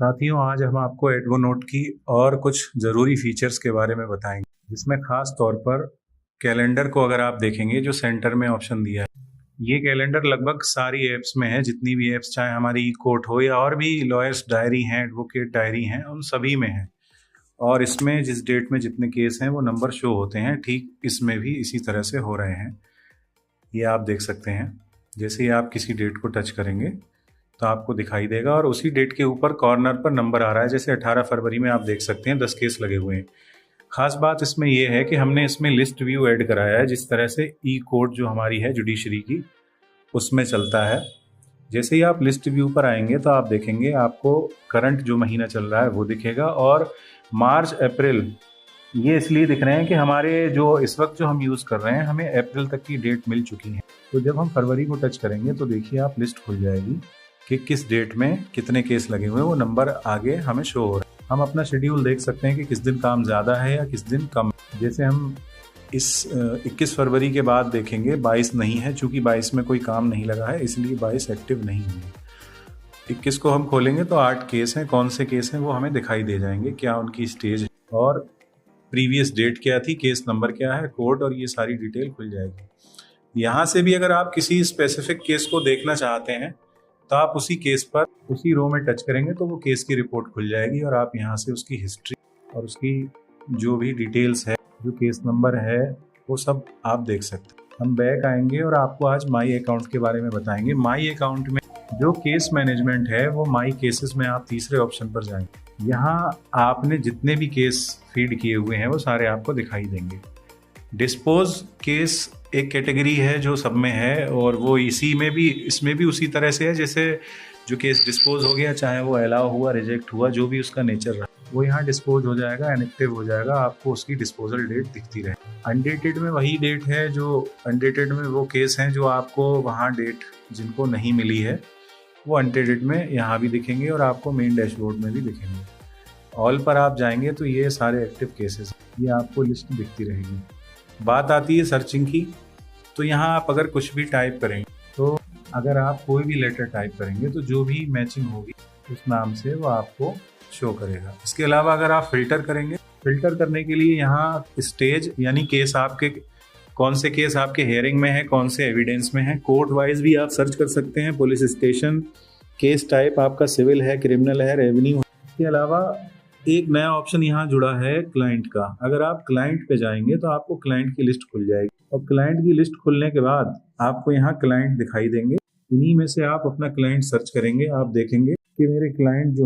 साथियों, आज हम आपको एडवोनोट की और कुछ ज़रूरी फीचर्स के बारे में बताएंगे, जिसमें ख़ास तौर पर कैलेंडर को अगर आप देखेंगे जो सेंटर में ऑप्शन दिया है, ये कैलेंडर लगभग सारी ऐप्स में है। जितनी भी ऐप्स, चाहे हमारी ई कोर्ट हो या और भी लॉयर्स डायरी हैं, एडवोकेट डायरी हैं, उन सभी में है। और इसमें जिस डेट में जितने केस हैं वो नंबर शो होते हैं। ठीक इसमें भी इसी तरह से हो रहे हैं। ये आप देख सकते हैं। जैसे ही आप किसी डेट को टच करेंगे तो आपको दिखाई देगा और उसी डेट के ऊपर कॉर्नर पर नंबर आ रहा है। जैसे 18 फरवरी में आप देख सकते हैं 10 केस लगे हुए हैं। खास बात इसमें यह है कि हमने इसमें लिस्ट व्यू ऐड कराया है, जिस तरह से ई कोर्ट जो हमारी है जुडिशरी की, उसमें चलता है। जैसे ही आप लिस्ट व्यू पर आएंगे तो आप देखेंगे आपको करंट जो महीना चल रहा है वो दिखेगा। और मार्च अप्रैल ये इसलिए दिख रहे हैं कि हमारे जो इस वक्त जो हम यूज़ कर रहे हैं, हमें अप्रैल तक की डेट मिल चुकी है। तो जब हम फरवरी को टच करेंगे तो देखिए आप लिस्ट खुल जाएगी कि किस डेट में कितने केस लगे हुए हैं, वो नंबर आगे हमें शो हो रहा है। हम अपना शेड्यूल देख सकते हैं कि किस दिन काम ज़्यादा है या किस दिन कम। जैसे हम इस 21 फरवरी के बाद देखेंगे 22 नहीं है, चूँकि 22 में कोई काम नहीं लगा है, इसलिए 22 एक्टिव नहीं हुई है। 21 को हम खोलेंगे तो 8 केस हैं। कौन से केस हैं वो हमें दिखाई दे जाएंगे, क्या उनकी स्टेज है और प्रीवियस डेट क्या थी, केस नंबर क्या है, कोर्ट, और ये सारी डिटेल खुल जाएगी। यहाँ से भी अगर आप किसी स्पेसिफिक केस को देखना चाहते हैं तो आप उसी केस पर उसी रो में टच करेंगे तो वो केस की रिपोर्ट खुल जाएगी और आप यहाँ से उसकी हिस्ट्री और उसकी जो भी डिटेल्स है, जो केस नंबर है, वो सब आप देख सकते हैं। हम बैक आएंगे और आपको आज माई अकाउंट के बारे में बताएंगे। माई अकाउंट में जो केस मैनेजमेंट है वो माई केसेस में आप तीसरे ऑप्शन पर जाएंगे। यहाँ आपने जितने भी केस फीड किए हुए हैं वो सारे आपको दिखाई देंगे। डिस्पोज केस एक कैटेगरी है जो सब में है और वो इसमें भी उसी तरह से है। जैसे जो केस डिस्पोज हो गया, चाहे वो अलाउ हुआ, रिजेक्ट हुआ, जो भी उसका नेचर रहा, वो यहाँ डिस्पोज हो जाएगा, इनएक्टिव हो जाएगा। आपको उसकी डिस्पोजल डेट दिखती रहे। अनडेटेड में वही डेट है जो अनडेटेड में वो केस हैं जो आपको वहाँ डेट जिनको नहीं मिली है वो अनडेटेड में यहाँ भी दिखेंगे और आपको मेन डैशबोर्ड में भी दिखेंगे। ऑल पर आप जाएंगे तो ये सारे एक्टिव केसेस, ये आपको लिस्ट दिखती रहेगी। बात आती है सर्चिंग की, तो यहाँ आप अगर कुछ भी टाइप करेंगे, तो अगर आप कोई भी लेटर टाइप करेंगे तो जो भी मैचिंग होगी उस नाम से वो आपको शो करेगा। इसके अलावा अगर आप फिल्टर करेंगे, फिल्टर करने के लिए यहाँ स्टेज यानी केस आपके, कौन से केस आपके हेयरिंग में है, कौन से एविडेंस में है, कोर्ट वाइज भी आप सर्च कर सकते हैं, पुलिस स्टेशन, केस टाइप आपका सिविल है, क्रिमिनल है, रेवेन्यू। इसके अलावा एक नया ऑप्शन यहाँ जुड़ा है क्लाइंट का। अगर आप क्लाइंट पे जाएंगे तो आपको क्लाइंट की लिस्ट खुल जाएगी और क्लाइंट की लिस्ट खुलने के बाद आपको यहाँ क्लाइंट दिखाई देंगे। इन्हीं में से आप अपना क्लाइंट सर्च करेंगे। आप देखेंगे कि मेरे क्लाइंट जो